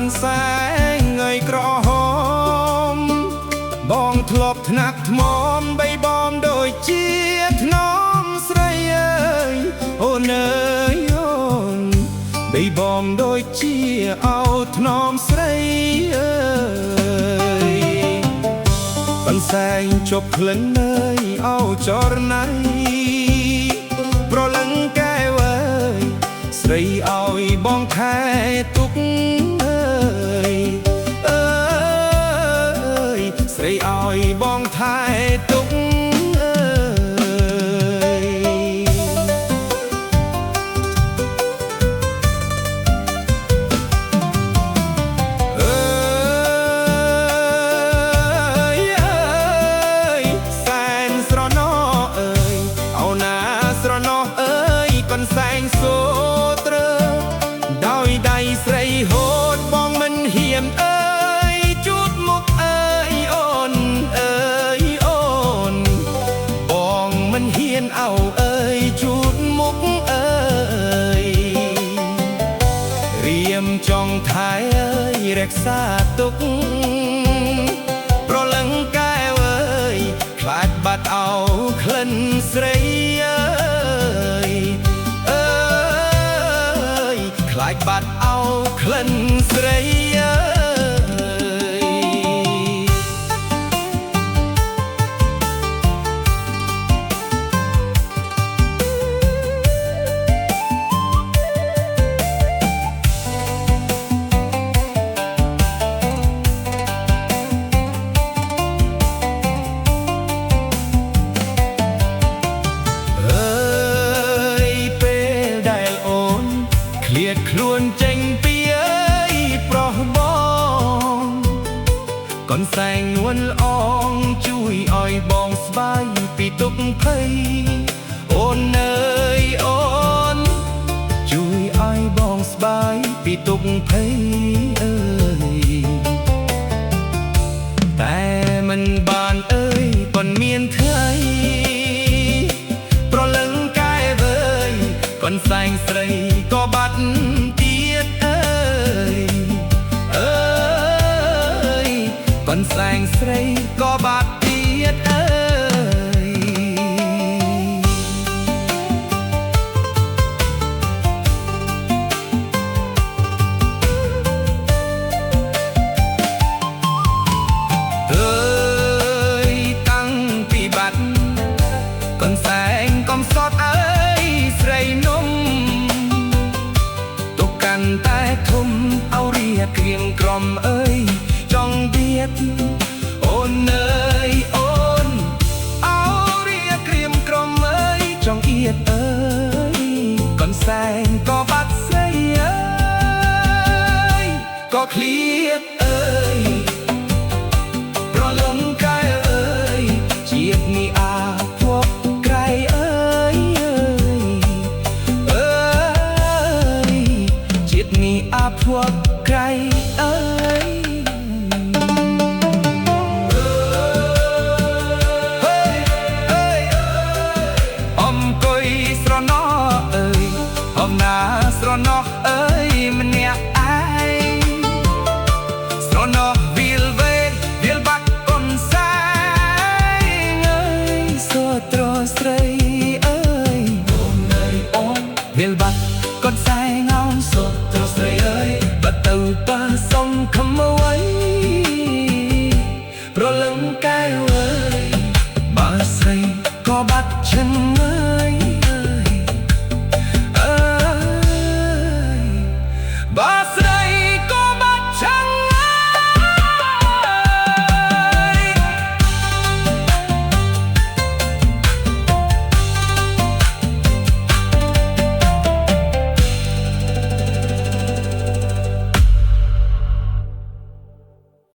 នแสงเงยក្រហមបងធ្លាប់ថ្នាក់ថ្មបីបំដូចជាថ្នមស្រីអើយអូនអើយអូនបីបំដូចជាអោថ្នមស្រីអើយប៉ុនแสงជប់ក្លិនអើយអោចរណៃប្រលឹងកែវអើយស្រីឲ្យបងថែទុកអើយស្រីឲ្យបងថែទុកអើយអើយអើយសែនស្រណោអើយអូនណាស្រណោអើយកូនសែងសូត្រើដោយដៃស្រីហូតបងមិនហ៊ានអើយជួបមុខអើយអូនអើយអូនបងមិនហ៊ានអោអើយជួបមុខអើយរៀមចង់ថែអើយរក្សាទុកប្រលឹងកែវអើយខ្លាចបាត់អោក្លិនស្រីអើយអើយខ្លាចបាត់អោក្លិនស្រីអើយឃ្លាតខ្លួនចេញពីអើយប្រុសបងកូនសែងនួនល្អងជួយឲ្យបងស្បាយពីទុក្ខភ័យអូនអើយអូនជួយឲ្យបងស្បាយពីទុក្ខភ័យអើយតែមិនបានអើយប៉ុនមានថ្ងៃប្រលឹងកែវអើយកូនសែងស្រីក៏បាត់ទៀតអើយអើយកូនសែងស្រីក៏បាត់ទៀតអើយអើយតាំងពីបាត់កូនសែងកុំសត់អើយស្រីនំតែធំអោរៀក្រៀងក្រំអើយចង់ទៀត